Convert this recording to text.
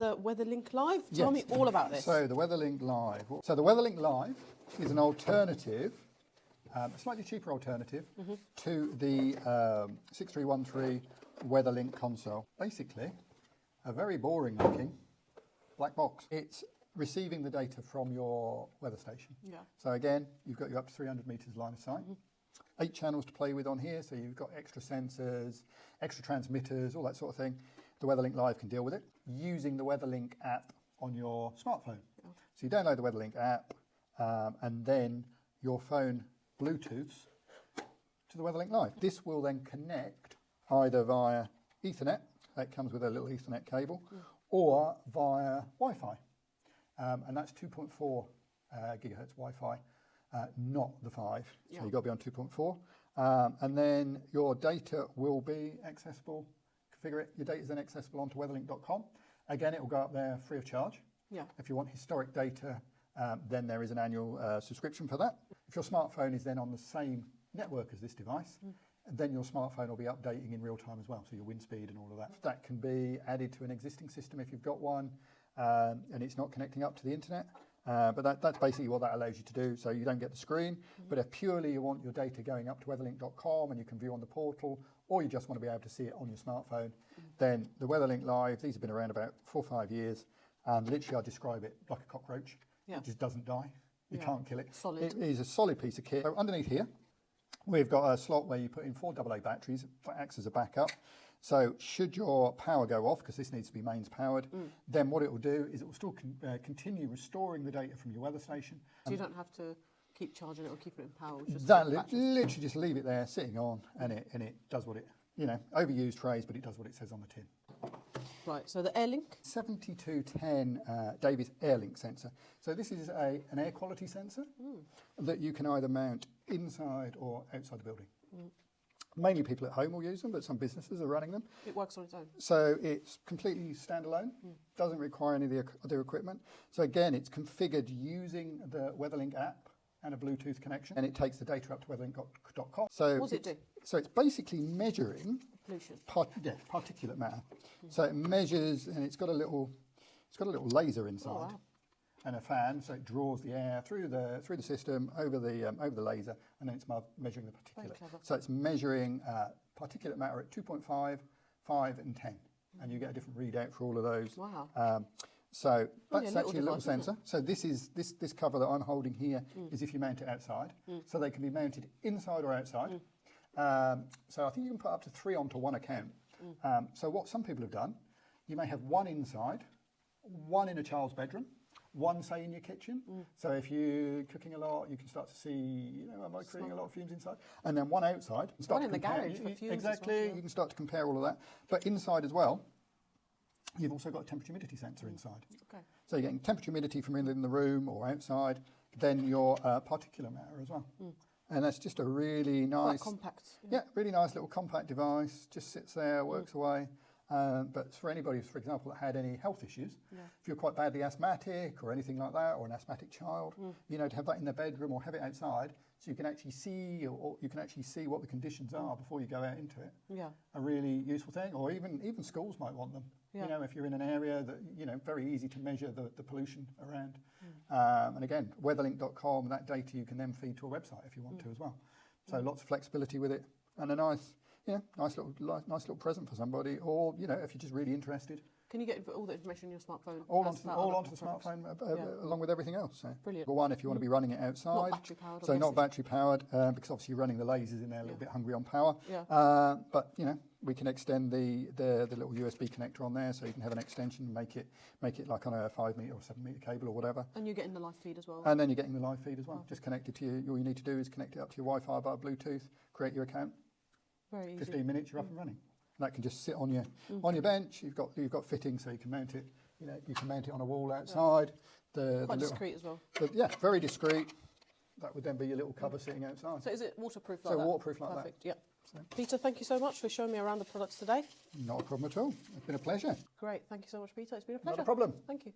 The WeatherLink Live. Tell me all about this. So the WeatherLink Live. So the WeatherLink Live is an alternative, a slightly cheaper alternative to the 6313 WeatherLink console. Basically, a very boring looking black box. It's receiving the data from your weather station. Yeah. So again, you've got your up to 300 metres line of sight. 8 channels to play with on here, so you've got extra sensors, extra transmitters, all that sort of thing. The WeatherLink Live can deal with it using the WeatherLink app on your smartphone. So you download the WeatherLink app and then your phone Bluetooths to the WeatherLink Live. This will then connect either via Ethernet, that comes with a little Ethernet cable, or via Wi-Fi. And that's 2.4 gigahertz Wi-Fi, not the 5. So you've got to be on 2.4. And then your data will be accessible. Configure it. Your data is then accessible onto weatherlink.com. Again, it will go up there free of charge. Yeah. If you want historic data, then there is an annual subscription for that. If your smartphone is then on the same network as this device, then your smartphone will be updating in real time as well, so your wind speed and all of that. That can be added to an existing system if you've got one, and it's not connecting up to the internet. But that's basically what that allows you to do. So you don't get the screen, but if purely you want your data going up to weatherlink.com and you can view on the portal, or you just want to be able to see it on your smartphone, then the WeatherLink Live, these have been around about 4 or 5 years, and literally I describe it like a cockroach. It just doesn't die. You can't kill it. Solid. It is a solid piece of kit. So underneath here, we've got a slot where you put in 4 AA batteries that acts as a backup. So should your power go off, because this needs to be mains powered, then what it will do is it will still continue restoring the data from your weather station. So you don't have to keep charging it or keep it in power. Just Literally just leave it there sitting on, and it does what it, overused phrase, but it does what it says on the tin. Right, so the AirLink? 7210 Davis AirLink sensor. So this is an air quality sensor that you can either mount inside or outside the building. Mainly people at home will use them, but some businesses are running them. It works on its own? So it's completely standalone, doesn't require any of the other equipment. So again, it's configured using the WeatherLink app and a Bluetooth connection, and it takes the data up to weatherlink.com. So what does it do? So it's basically measuring pollution, particulate matter. So it measures, and it's got a little laser inside. And a fan, so it draws the air through the system over the laser, and then it's measuring the particulate. So it's measuring particulate matter at 2.5, 5, and 10, and you get a different readout for all of those. Wow. So that's actually a little sensor. So this cover that I'm holding here is if you mount it outside. So they can be mounted inside or outside. So I think you can put up to 3 onto one account. So what some people have done, you may have one inside, one in a child's bedroom, one, say, in your kitchen. So if you're cooking a lot, you can start to see, am I creating a lot of fumes inside? And then one outside. One in the garage for fumes. Exactly. You can start to compare all of that. But inside as well, you've also got a temperature humidity sensor inside. Okay. So you're getting temperature humidity from in the room or outside, then your particulate matter as well. And that's just a really nice, compact. Really nice little compact device. Just sits there, works away. But for anybody, for example, that had any health issues, if you're quite badly asthmatic or anything like that, or an asthmatic child, to have that in their bedroom or have it outside, so you can actually see, or you can actually see what the conditions are before you go out into it. A really useful thing. Or even schools might want them. If you're in an area that very easy to measure the pollution around. And again, weatherlink.com, that data you can then feed to a website if you want to as well. So lots of flexibility with it, and a nice little present for somebody, or if you're just really interested. Can you get all the information on your smartphone? All onto the smartphone, along with everything else. So. Brilliant. But one, if you want to be running it outside. Not battery powered. So not battery powered, because obviously you're running the lasers in there a little bit hungry on power. But we can extend the little USB connector on there, so you can have an extension and make it like on a 5 metre or 7 metre cable or whatever. And you're getting the live feed as well. And then you're getting the live feed as well. Just connect it to you. All you need to do is connect it up to your Wi-Fi via Bluetooth, create your account. Very easy. 15 minutes, you're up and running. And that can just sit on your bench. You've got fittings, so you can mount it. You can mount it on a wall outside. Quite discreet as well. Very discreet. That would then be your little cover sitting outside. So is it waterproof like that? that? So waterproof like that. Perfect. Yeah. So. Peter, thank you so much for showing me around the products today. Not a problem at all. It's been a pleasure. Great. Thank you so much, Peter. It's been a pleasure. Not a problem. Thank you.